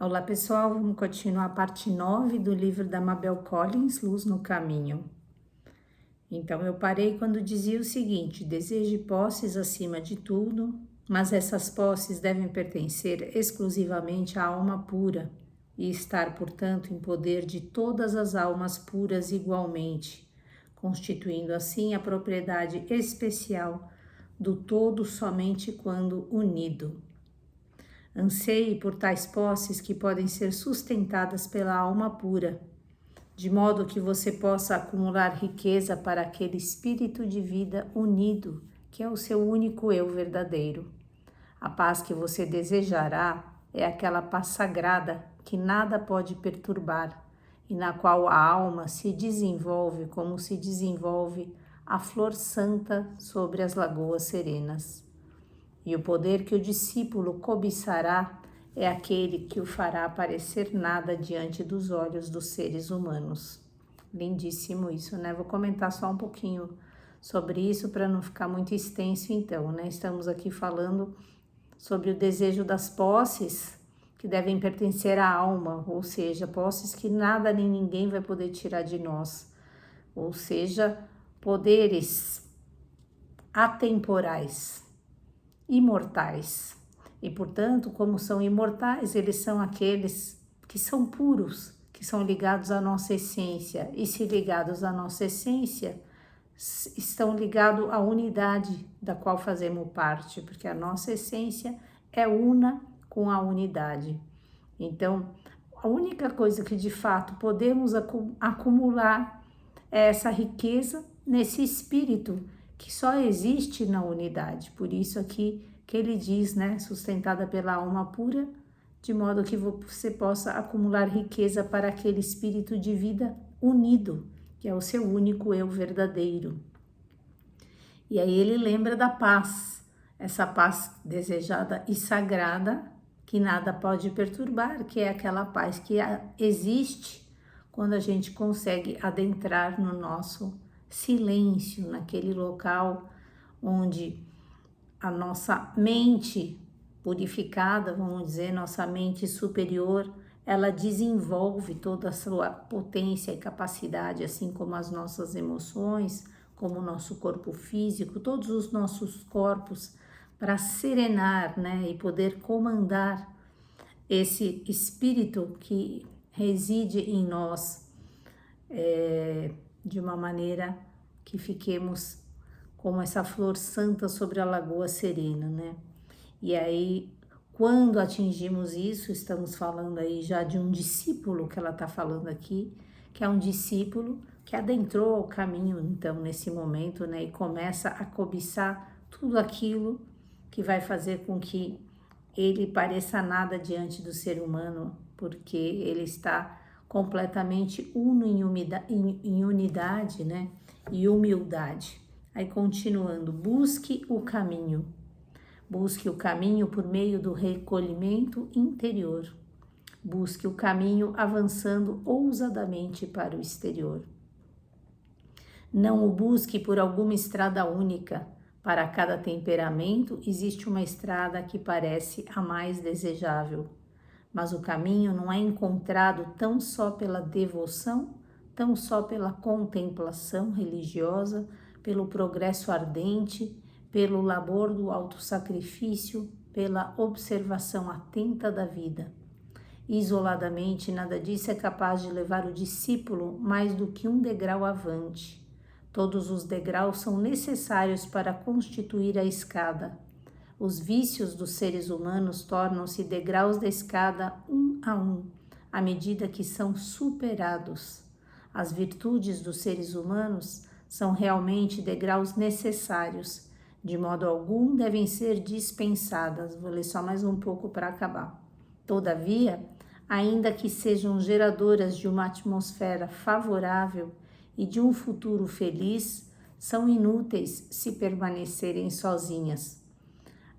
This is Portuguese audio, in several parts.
Olá pessoal, vamos continuar a parte 9 do livro da Mabel Collins, Luz no Caminho. Então eu parei quando dizia o seguinte: deseje posses acima de tudo, mas essas posses devem pertencer exclusivamente à alma pura e estar, portanto, em poder de todas as almas puras igualmente, constituindo assim a propriedade especial do todo somente quando unido. Anseie por tais posses que podem ser sustentadas pela alma pura, de modo que você possa acumular riqueza para aquele espírito de vida unido, que é o seu único eu verdadeiro. A paz que você desejará é aquela paz sagrada que nada pode perturbar e na qual a alma se desenvolve como se desenvolve a flor santa sobre as lagoas serenas. E o poder que o discípulo cobiçará é aquele que o fará parecer nada diante dos olhos dos seres humanos. Lindíssimo isso, né? Vou comentar só um pouquinho sobre isso para não ficar muito extenso então, né? Estamos aqui falando sobre o desejo das posses que devem pertencer à alma, ou seja, posses que nada nem ninguém vai poder tirar de nós, ou seja, poderes atemporais, imortais. E, portanto, como são imortais, eles são aqueles que são puros, que são ligados à nossa essência. E se ligados à nossa essência, estão ligados à unidade da qual fazemos parte, porque a nossa essência é una com a unidade. Então, a única coisa que de fato podemos acumular é essa riqueza nesse espírito que só existe na unidade. Por isso aqui que ele diz, né, sustentada pela alma pura, de modo que você possa acumular riqueza para aquele espírito de vida unido, que é o seu único eu verdadeiro. E aí ele lembra da paz, essa paz desejada e sagrada, que nada pode perturbar, que é aquela paz que existe quando a gente consegue adentrar no nosso silêncio, naquele local onde a nossa mente purificada, vamos dizer, nossa mente superior, ela desenvolve toda a sua potência e capacidade, assim como as nossas emoções, como o nosso corpo físico, todos os nossos corpos, para serenar, né, e poder comandar esse espírito que reside em nós, de uma maneira que fiquemos como essa flor santa sobre a lagoa serena, né? E aí, quando atingimos isso, estamos falando aí já de um discípulo que ela está falando aqui, que é um discípulo que adentrou o caminho, então, nesse momento, né? E começa a cobiçar tudo aquilo que vai fazer com que ele pareça nada diante do ser humano, porque ele está completamente uno em unidade, né? E humildade. Aí continuando, busque o caminho. Busque o caminho por meio do recolhimento interior. Busque o caminho avançando ousadamente para o exterior. Não o busque por alguma estrada única. Para cada temperamento existe uma estrada que parece a mais desejável. Mas o caminho não é encontrado tão só pela devoção, tão só pela contemplação religiosa, pelo progresso ardente, pelo labor do autossacrifício, pela observação atenta da vida. Isoladamente, nada disso é capaz de levar o discípulo mais do que um degrau avante. Todos os degraus são necessários para constituir a escada. Os vícios dos seres humanos tornam-se degraus da escada um, à medida que são superados. As virtudes dos seres humanos são realmente degraus necessários, de modo algum devem ser dispensadas. Vou ler só mais um pouco para acabar. Todavia, ainda que sejam geradoras de uma atmosfera favorável e de um futuro feliz, são inúteis se permanecerem sozinhas.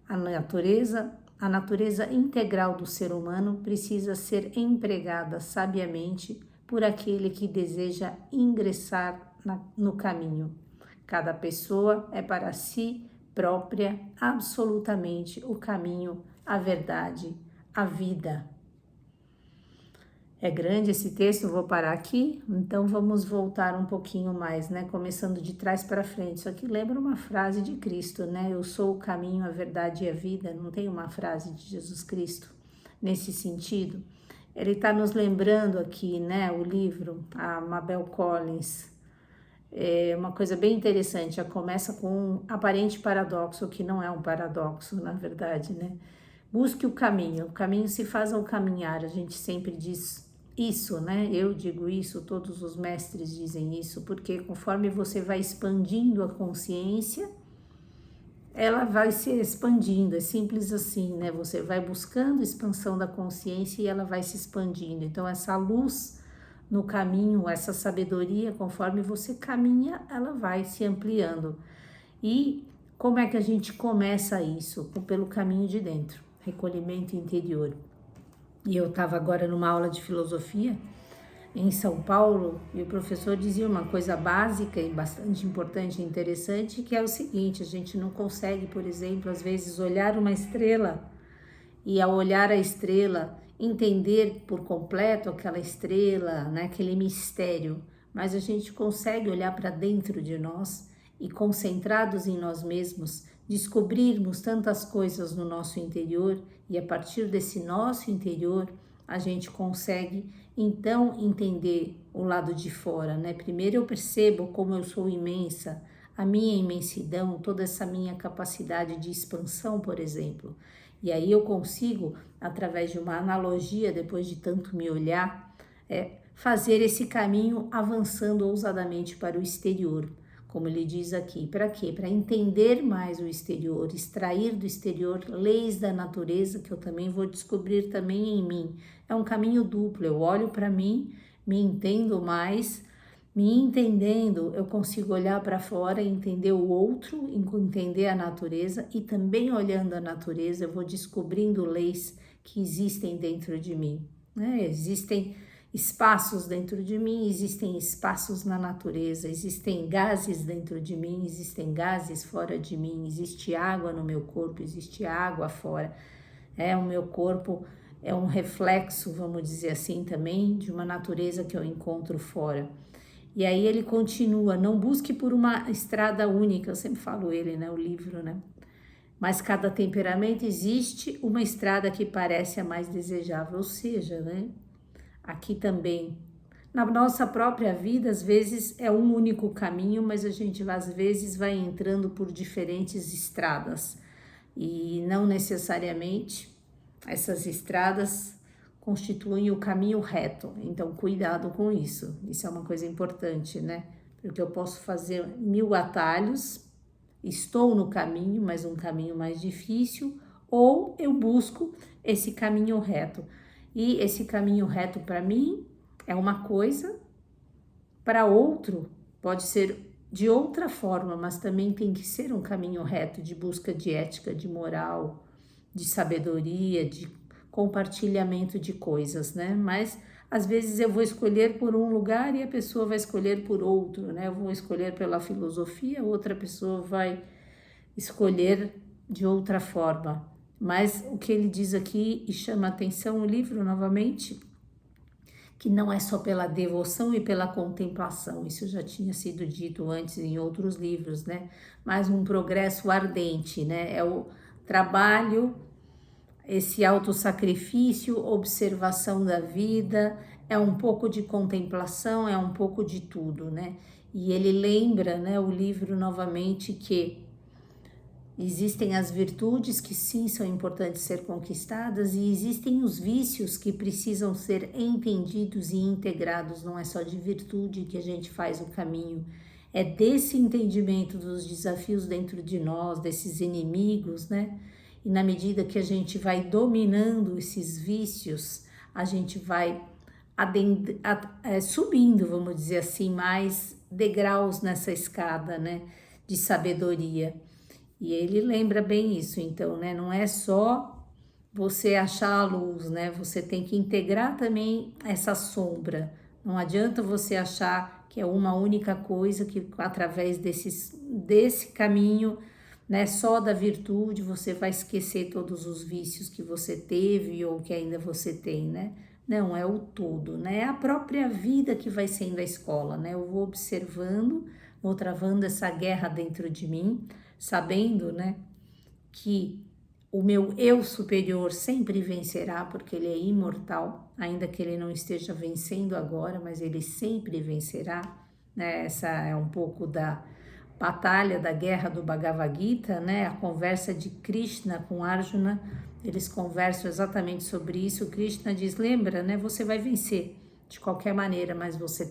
A natureza integral do ser humano precisa ser empregada sabiamente por aquele que deseja ingressar no caminho. Cada pessoa é para si própria absolutamente o caminho, a verdade, a vida. É grande esse texto, vou parar aqui, então vamos voltar um pouquinho mais, né? Começando de trás para frente. Isso aqui lembra uma frase de Cristo, né? Eu sou o caminho, a verdade e a vida. Não tem uma frase de Jesus Cristo nesse sentido? Ele está nos lembrando aqui, né? O livro, a Mabel Collins. É uma coisa bem interessante. Já começa com um aparente paradoxo, que não é um paradoxo, na verdade, né? Busque o caminho se faz ao caminhar. A gente sempre diz isso, né? Eu digo isso, todos os mestres dizem isso, porque conforme você vai expandindo a consciência, ela vai se expandindo, é simples assim, né? Você vai buscando expansão da consciência e ela vai se expandindo. Então, essa luz no caminho, essa sabedoria, conforme você caminha, ela vai se ampliando. E como é que a gente começa isso? Pelo caminho de dentro, recolhimento interior. E eu estava agora numa aula de filosofia em São Paulo e o professor dizia uma coisa básica e bastante importante e interessante, que é o seguinte: a gente não consegue, por exemplo, às vezes olhar uma estrela e ao olhar a estrela entender por completo aquela estrela, né, aquele mistério, mas a gente consegue olhar para dentro de nós e, concentrados em nós mesmos, descobrirmos tantas coisas no nosso interior, e a partir desse nosso interior a gente consegue então entender o lado de fora, né? Primeiro eu percebo como eu sou imensa, a minha imensidão, toda essa minha capacidade de expansão, por exemplo. E aí eu consigo, através de uma analogia, depois de tanto me olhar, fazer esse caminho avançando ousadamente para o exterior. Como ele diz aqui, para quê? Para entender mais o exterior, extrair do exterior leis da natureza que eu também vou descobrir também em mim. É um caminho duplo, eu olho para mim, me entendo mais, me entendendo, eu consigo olhar para fora e entender o outro, entender a natureza, e também olhando a natureza eu vou descobrindo leis que existem dentro de mim, né? Existem espaços dentro de mim, existem espaços na natureza, existem gases dentro de mim, existem gases fora de mim, existe água no meu corpo, existe água fora. O meu corpo é um reflexo, vamos dizer assim, também de uma natureza que eu encontro fora. E aí ele continua: não busque por uma estrada única, eu sempre falo ele, né, o livro, né? Mas cada temperamento existe uma estrada que parece a mais desejável, ou seja, né? Aqui também, na nossa própria vida, às vezes é um único caminho, mas a gente às vezes vai entrando por diferentes estradas e não necessariamente essas estradas constituem o caminho reto. Então, cuidado com isso. Isso é uma coisa importante, né? Porque eu posso fazer 1000 atalhos, estou no caminho, mas um caminho mais difícil, ou eu busco esse caminho reto. E esse caminho reto para mim é uma coisa, para outro pode ser de outra forma, mas também tem que ser um caminho reto de busca de ética, de moral, de sabedoria, de compartilhamento de coisas, né? Mas às vezes eu vou escolher por um lugar e a pessoa vai escolher por outro, né? Eu vou escolher pela filosofia, outra pessoa vai escolher de outra forma. Mas o que ele diz aqui e chama atenção o livro novamente, que não é só pela devoção e pela contemplação, isso já tinha sido dito antes em outros livros, né? Mas um progresso ardente, né? É o trabalho, esse autossacrifício, observação da vida, é um pouco de contemplação, é um pouco de tudo, né? E ele lembra, né, o livro novamente, que existem as virtudes que sim são importantes ser conquistadas e existem os vícios que precisam ser entendidos e integrados. Não é só de virtude que a gente faz o caminho, é desse entendimento dos desafios dentro de nós, desses inimigos, né? E na medida que a gente vai dominando esses vícios, a gente vai subindo, vamos dizer assim, mais degraus nessa escada, né, de sabedoria. E ele lembra bem isso, então, né? Não é só você achar a luz, né? Você tem que integrar também essa sombra. Não adianta você achar que é uma única coisa, que através desse caminho, né, só da virtude, você vai esquecer todos os vícios que você teve ou que ainda você tem, né? Não, é o todo, né? É a própria vida que vai sendo a escola, né? Eu vou observando, vou travando essa guerra dentro de mim, sabendo, né, que o meu eu superior sempre vencerá, porque ele é imortal, ainda que ele não esteja vencendo agora, mas ele sempre vencerá, né? Essa é um pouco da batalha, da guerra do Bhagavad Gita, né? A conversa de Krishna com Arjuna, eles conversam exatamente sobre isso. O Krishna diz, lembra, né? Você vai vencer de qualquer maneira, mas você